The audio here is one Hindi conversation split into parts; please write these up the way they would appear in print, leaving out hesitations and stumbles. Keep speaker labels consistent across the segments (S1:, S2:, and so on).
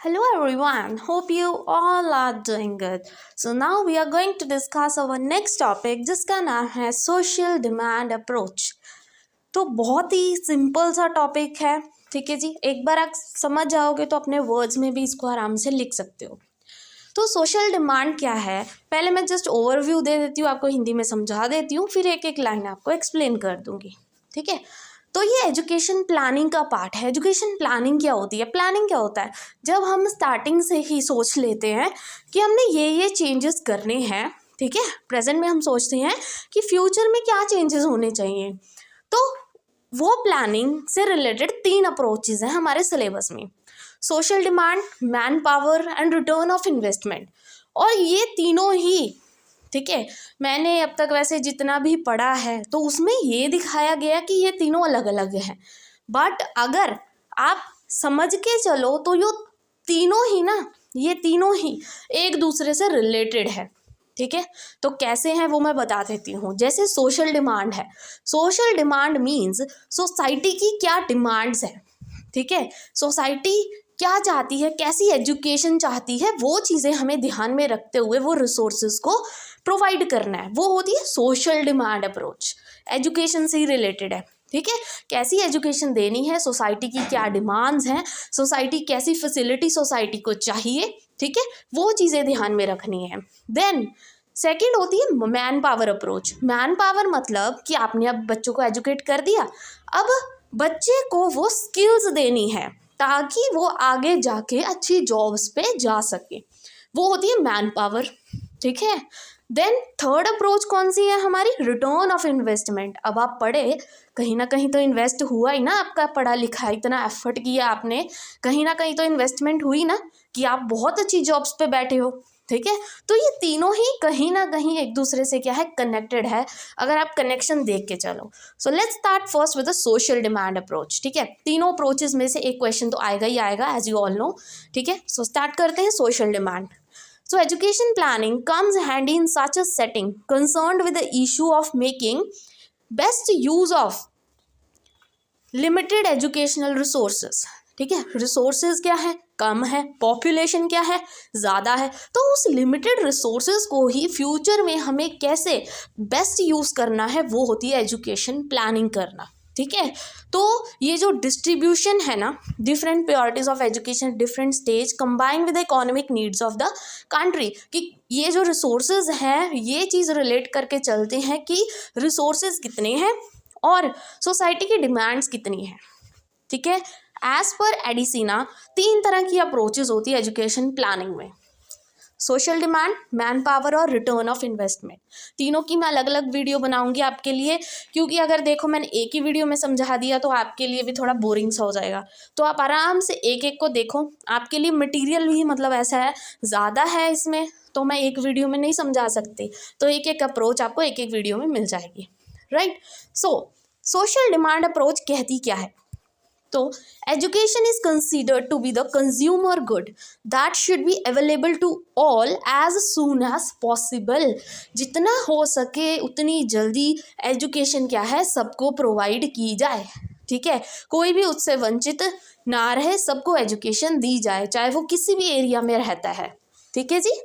S1: Hello everyone, hope you all are doing good. So now we are going to discuss our next topic जिसका नाम है सोशल डिमांड अप्रोच। तो बहुत ही सिंपल सा टॉपिक है, ठीक है जी। एक बार आप समझ जाओगे तो अपने वर्ड्स में भी इसको आराम से लिख सकते हो। तो सोशल डिमांड क्या है, पहले मैं जस्ट ओवरव्यू दे देती हूँ, आपको हिंदी में समझा देती हूँ, फिर एक एक लाइन आपको एक्सप्लेन कर दूंगी, ठीक है। तो ये एजुकेशन प्लानिंग का पार्ट है। एजुकेशन प्लानिंग क्या होती है? प्लानिंग क्या होता है? जब हम स्टार्टिंग से ही सोच लेते हैं कि हमने ये चेंजेस करने हैं, ठीक है। प्रेजेंट में हम सोचते हैं कि फ्यूचर में क्या चेंजेस होने चाहिए, तो वो प्लानिंग से रिलेटेड 3 अप्रोचेज हैं हमारे सिलेबस में: social demand, man power and return of investment. और ये तीनों ही, ठीक है, मैंने अब तक वैसे जितना भी पढ़ा है तो उसमें ये दिखाया गया कि ये तीनों अलग अलग हैं, बट अगर आप समझ के चलो तो ये तीनों ही एक दूसरे से रिलेटेड है, ठीक है। तो कैसे हैं वो मैं बता देती हूँ। जैसे सोशल डिमांड है, सोशल डिमांड मीन्स सोसाइटी की क्या डिमांड्स है, ठीक है। सोसाइटी क्या चाहती है, कैसी एजुकेशन चाहती है, वो चीज़ें हमें ध्यान में रखते हुए वो रिसोर्सेज को प्रोवाइड करना है, वो होती है सोशल डिमांड अप्रोच। एजुकेशन से ही रिलेटेड है, ठीक है। कैसी एजुकेशन देनी है, सोसाइटी की क्या डिमांड्स हैं, सोसाइटी कैसी फैसिलिटी सोसाइटी को चाहिए, ठीक है, वो चीज़ें ध्यान में रखनी है। देन सेकेंड होती है man power approach. Man power मतलब कि आपने अब बच्चों को एजुकेट कर दिया, अब बच्चे को वो स्किल्स देनी है ताकि वो आगे जाके अच्छी जॉब्स पे जा सके, वो होती है मैन पावर, ठीक है। देन थर्ड अप्रोच कौन सी है हमारी? Return of investment. अब आप पढ़े, कहीं ना कहीं तो इन्वेस्ट हुआ ही ना, आपका पढ़ा लिखा इतना एफर्ट किया आपने, कहीं ना कहीं तो इन्वेस्टमेंट हुई ना कि आप बहुत अच्छी जॉब्स पे बैठे हो, ठीक है। तो ये तीनों ही कहीं ना कहीं एक दूसरे से क्या है, कनेक्टेड है, अगर आप कनेक्शन देख के चलो। So let's start first with the social demand approach, ठीक है। तीनों अप्रोचेज में से एक क्वेश्चन तो आएगा ही आएगा, एज यू ऑल नो, ठीक है। सो स्टार्ट करते हैं social demand. So education planning comes handy in such a setting concerned with the issue of making best use of limited educational resources, ठीक है। रिसोर्सेज क्या है? कम है। पॉपुलेशन क्या है? ज़्यादा है। तो उस लिमिटेड रिसोर्सेज को ही फ्यूचर में हमें कैसे बेस्ट यूज़ करना है, वो होती है एजुकेशन प्लानिंग करना, ठीक है। तो ये जो डिस्ट्रीब्यूशन है ना, different priorities of education different stage combine with the economic needs of the country, कि ये जो रिसोर्सेज हैं ये चीज़ रिलेट करके चलते हैं कि रिसोर्सेज कितने हैं और सोसाइटी की डिमांड्स कितनी है, ठीक है। एज पर एडिसिना 3 तरह की अप्रोचेज होती है एजुकेशन प्लानिंग में: सोशल डिमांड, मैन पावर और रिटर्न ऑफ इन्वेस्टमेंट। तीनों की मैं अलग अलग वीडियो बनाऊंगी आपके लिए, क्योंकि अगर देखो मैंने एक ही वीडियो में समझा दिया तो आपके लिए भी थोड़ा बोरिंग सा हो जाएगा। तो आप आराम से एक एक को देखो, आपके लिए मटेरियल भी मतलब ऐसा है ज़्यादा है इसमें, तो मैं एक वीडियो में नहीं समझा सकती, तो एक एक अप्रोच आपको एक एक वीडियो में मिल जाएगी, right. So social demand approach कहती क्या है? तो education is considered to be the consumer good that should be available to all as soon as possible. जितना हो सके उतनी जल्दी एजुकेशन क्या है, सबको प्रोवाइड की जाए, ठीक है। कोई भी उससे वंचित ना रहे, सबको एजुकेशन दी जाए, चाहे वो किसी भी एरिया में रहता है, ठीक है जी।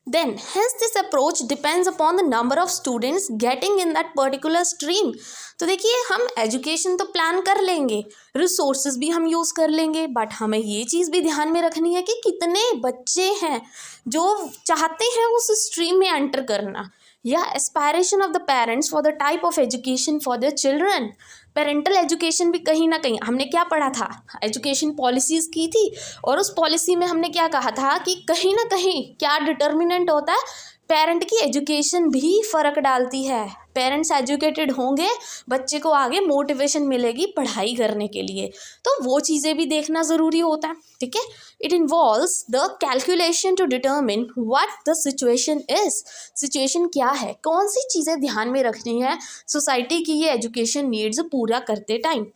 S1: Then hence this approach depends upon the number of students getting in that particular stream. तो देखिए, हम एजुकेशन तो प्लान कर लेंगे, रिसोर्सेज भी हम यूज़ कर लेंगे, बट हमें ये चीज़ भी ध्यान में रखनी है कि कितने बच्चे हैं जो चाहते हैं उस स्ट्रीम में एंटर करना, या aspiration of the parents for the type of education for their children. Parental education भी कहीं ना कहीं हमने क्या पढ़ा था, एजुकेशन पॉलिसीज़ की थी, और उस पॉलिसी में हमने क्या कहा था कि कहीं ना कहीं क्या डिटर्मिनेंट होता है, पेरेंट की एजुकेशन भी फ़र्क डालती है। पेरेंट्स एजुकेटेड होंगे, बच्चे को आगे मोटिवेशन मिलेगी पढ़ाई करने के लिए, तो वो चीज़ें भी देखना ज़रूरी होता है, ठीक है। It involves the calculation to determine what the situation is. Situation क्या है, कौन सी चीज़ें ध्यान में रखनी है सोसाइटी की ये एजुकेशन नीड्स पूरा करते टाइम।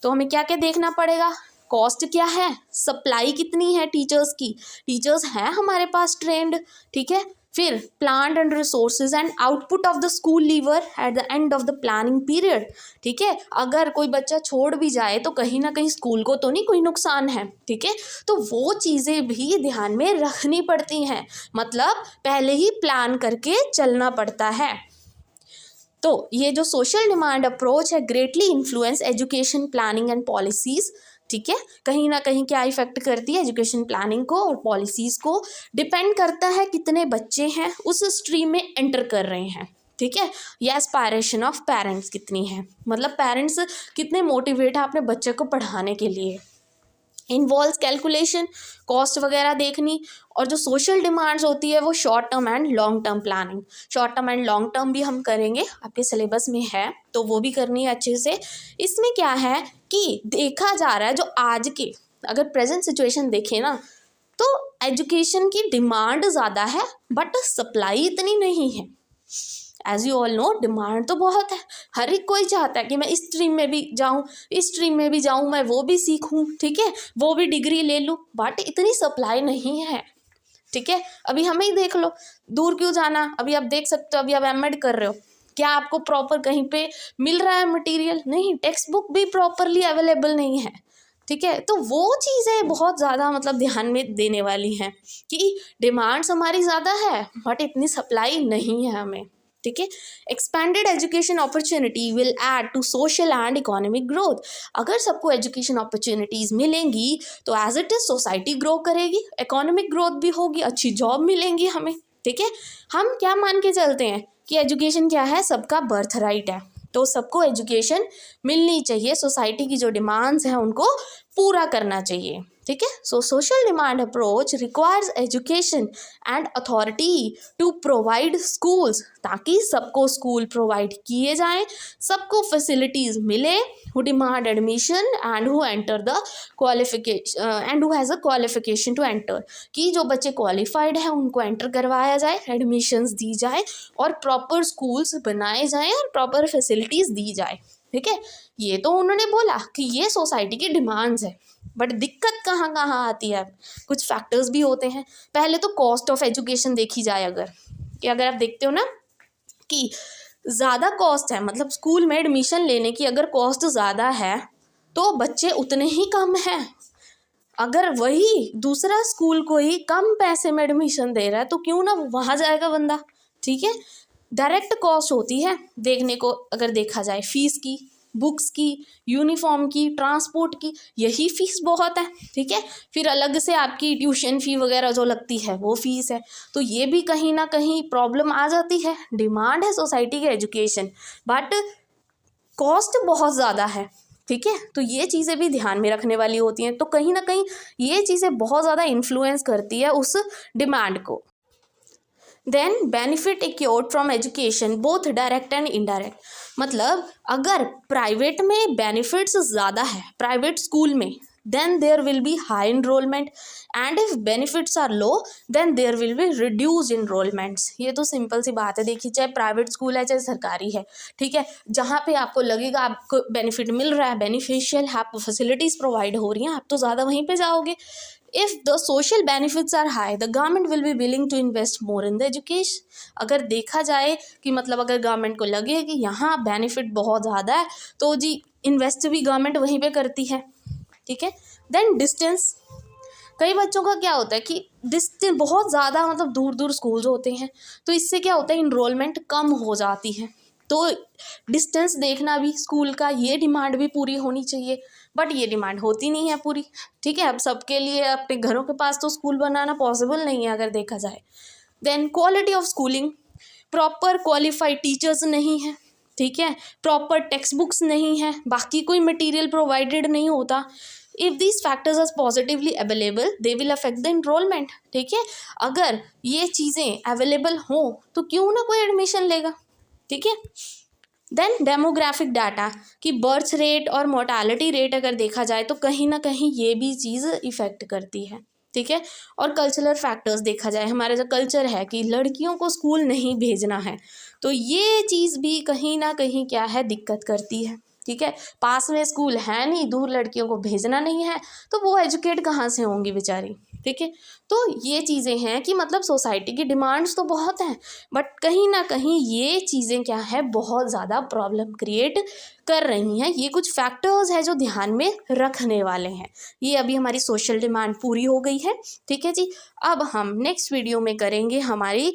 S1: तो हमें क्या क्या देखना पड़ेगा? कॉस्ट क्या है, सप्लाई कितनी है टीचर्स की, टीचर्स हैं हमारे पास ट्रेंड, ठीक है, फिर plant and resources and output of the school leaver at the end of the planning period. ठीक है, अगर कोई बच्चा छोड़ भी जाए तो कहीं ना कहीं स्कूल को तो नहीं कोई नुकसान है। ठीक है, तो वो चीज़ें भी ध्यान में रखनी पड़ती हैं, मतलब पहले ही प्लान करके चलना पड़ता है। तो ये जो सोशल डिमांड अप्रोच है greatly influence education planning and policies. ठीक है, कहीं ना कहीं क्या इफेक्ट करती है एजुकेशन प्लानिंग को और पॉलिसीज़ को, डिपेंड करता है कितने बच्चे हैं उस स्ट्रीम में एंटर कर रहे हैं। ठीक है, या एस्पायरेशन ऑफ पेरेंट्स कितनी है, मतलब पेरेंट्स कितने मोटिवेट है अपने बच्चे को पढ़ाने के लिए। इन्वॉल्व्स कैलकुलेशन, कॉस्ट वगैरह देखनी, और जो सोशल डिमांड्स होती है वो short term and long term planning. Short term and long term भी हम करेंगे, आपके सिलेबस में है तो वो भी करनी है अच्छे से। इसमें क्या है कि देखा जा रहा है जो आज के अगर प्रेजेंट सिचुएशन देखें ना, तो एजुकेशन की डिमांड ज़्यादा है बट सप्लाई इतनी नहीं है। As you all know, demand तो बहुत है, हर एक कोई चाहता है कि मैं इस स्ट्रीम में भी जाऊँ, इस स्ट्रीम में भी जाऊँ, मैं वो भी सीखूँ, ठीक है, वो भी डिग्री ले लूँ, बट इतनी सप्लाई नहीं है। ठीक है, अभी हमें ही देख लो, दूर क्यों जाना, अभी आप देख सकते हो, अभी आप एमएड कर रहे हो, क्या आपको प्रॉपर कहीं पे मिल रहा है मटेरियल? नहीं, टेक्स्ट बुक भी प्रॉपरली अवेलेबल नहीं है। ठीक है, तो वो चीज़ें बहुत ज़्यादा मतलब ध्यान में देने वाली हैं कि डिमांड्स हमारी ज़्यादा है बट इतनी सप्लाई नहीं है हमें। ठीक है, expanded education opportunity will add to social and economic growth. अगर सबको एजुकेशन अपॉर्चुनिटीज़ मिलेंगी तो as it is society grow करेगी, इकोनॉमिक ग्रोथ भी होगी, अच्छी जॉब मिलेंगी हमें। ठीक है, हम क्या मान के चलते हैं कि एजुकेशन क्या है, सबका बर्थ राइट है, तो सबको एजुकेशन मिलनी चाहिए, सोसाइटी की जो डिमांड्स हैं उनको पूरा करना चाहिए। ठीक है, so social demand approach requires education and authority to provide schools, ताकि सबको स्कूल प्रोवाइड किए जाएं, सबको फैसिलिटीज़ मिले, who demand admission and who enter the qualification and who has a qualification to enter, कि जो बच्चे क्वालिफाइड हैं उनको एंटर करवाया जाए, एडमिशन्स दी जाए और प्रॉपर स्कूल्स बनाए जाएँ और प्रॉपर फैसिलिटीज़ दी जाए। ठीक है, ये तो उन्होंने बोला कि ये सोसाइटी की डिमांड्स है, बट दिक्कत कहाँ कहाँ आती है, कुछ फैक्टर्स भी होते हैं। पहले तो कॉस्ट ऑफ एजुकेशन देखी जाए, अगर कि अगर आप देखते हो ना कि ज़्यादा कॉस्ट है, मतलब स्कूल में एडमिशन लेने की अगर कॉस्ट ज़्यादा है तो बच्चे उतने ही कम हैं। अगर वही दूसरा स्कूल को ही कम पैसे में एडमिशन दे रहा है तो क्यों ना वहाँ जाएगा बंदा। ठीक है, डायरेक्ट कॉस्ट होती है देखने को, अगर देखा जाए फीस की, बुक्स की, यूनिफॉर्म की, ट्रांसपोर्ट की, यही फीस बहुत है। ठीक है, फिर अलग से आपकी ट्यूशन फ़ी वगैरह जो लगती है वो फीस है, तो ये भी कहीं ना कहीं प्रॉब्लम आ जाती है। डिमांड है सोसाइटी के एजुकेशन बट कॉस्ट बहुत ज़्यादा है। ठीक है, तो ये चीज़ें भी ध्यान में रखने वाली होती हैं, तो कहीं ना कहीं ये चीज़ें बहुत ज़्यादा इन्फ्लुएंस करती है उस डिमांड को। Then benefit accrued from education both direct and indirect, मतलब अगर प्राइवेट में बेनिफिट्स ज़्यादा है, प्राइवेट स्कूल में, then there will be high enrollment, and if benefits are low then there will be reduced enrollments। ये तो सिंपल सी बात है, देखिए चाहे प्राइवेट स्कूल है चाहे सरकारी है, ठीक है, जहाँ पे आपको लगेगा आपको बेनिफिट मिल रहा है, बेनिफिशियल है, आपको फैसिलिटीज़ प्रोवाइड हो रही हैं, आप तो ज़्यादा वहीं पे जाओगे। If the social benefits are high the government will be willing to invest more in the education. अगर देखा जाए कि मतलब अगर गवर्नमेंट को लगे कि यहाँ बेनिफिट बहुत ज़्यादा है तो जी इन्वेस्ट भी गवर्नमेंट वहीं पे करती है। ठीक है, देन डिस्टेंस, कई बच्चों का क्या होता है कि डिस्टेंस बहुत ज़्यादा मतलब दूर दूर स्कूल्स होते हैं, तो इससे क्या होता है इनरोलमेंट कम हो जाती है, तो डिस्टेंस देखना भी स्कूल का, ये डिमांड भी पूरी होनी चाहिए, बट ये डिमांड होती नहीं है पूरी। ठीक है, अब सबके लिए अपने घरों के पास तो स्कूल बनाना पॉसिबल नहीं है अगर देखा जाए। Then quality of schooling, proper qualified teachers नहीं है, ठीक है, प्रॉपर टेक्स्ट बुक्स नहीं है, बाकी कोई मटेरियल प्रोवाइडेड नहीं होता। If these factors are positively available they will affect the enrolment. ठीक है, अगर ये चीज़ें अवेलेबल हों तो क्यों ना कोई एडमिशन लेगा। ठीक है, देन डेमोग्राफिक डाटा कि बर्थ रेट और मोर्टालिटी रेट अगर देखा जाए तो कहीं ना कहीं ये भी चीज़ इफ़ेक्ट करती है। ठीक है, और कल्चरल फैक्टर्स देखा जाए, हमारा जो कल्चर है कि लड़कियों को स्कूल नहीं भेजना है, तो ये चीज़ भी कहीं ना कहीं क्या है दिक्कत करती है। ठीक है, पास में स्कूल है नहीं, दूर लड़कियों को भेजना नहीं है, तो वो एजुकेट कहाँ से होंगी बेचारी। ठीक है। तो ये चीज़ें हैं कि मतलब सोसाइटी की डिमांड्स तो बहुत हैं, बट कहीं ना कहीं ये चीज़ें क्या है, बहुत ज़्यादा प्रॉब्लम क्रिएट कर रही हैं। ये कुछ फैक्टर्स हैं जो ध्यान में रखने वाले हैं। ये अभी हमारी सोशल डिमांड पूरी हो गई है, ठीक है जी। अब हम नेक्स्ट वीडियो में करेंगे हमारी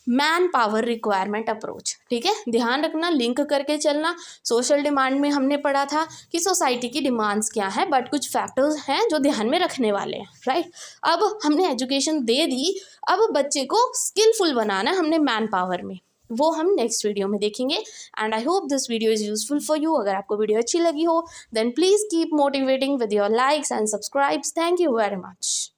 S1: मैन पावर रिक्वायरमेंट अप्रोच, ठीक है। ध्यान रखना, लिंक करके चलना। सोशल डिमांड में हमने पढ़ा था कि सोसाइटी की डिमांड्स क्या है, बट कुछ फैक्टर्स हैं जो ध्यान में रखने वाले हैं, राइट। अब हमने एजुकेशन दे दी, अब बच्चे को स्किलफुल बनाना है हमने मैन पावर में, वो हम नेक्स्ट वीडियो में देखेंगे। And I hope this video is useful for you. अगर आपको वीडियो अच्छी लगी हो then please keep motivating with your likes and subscribes. Thank you very much.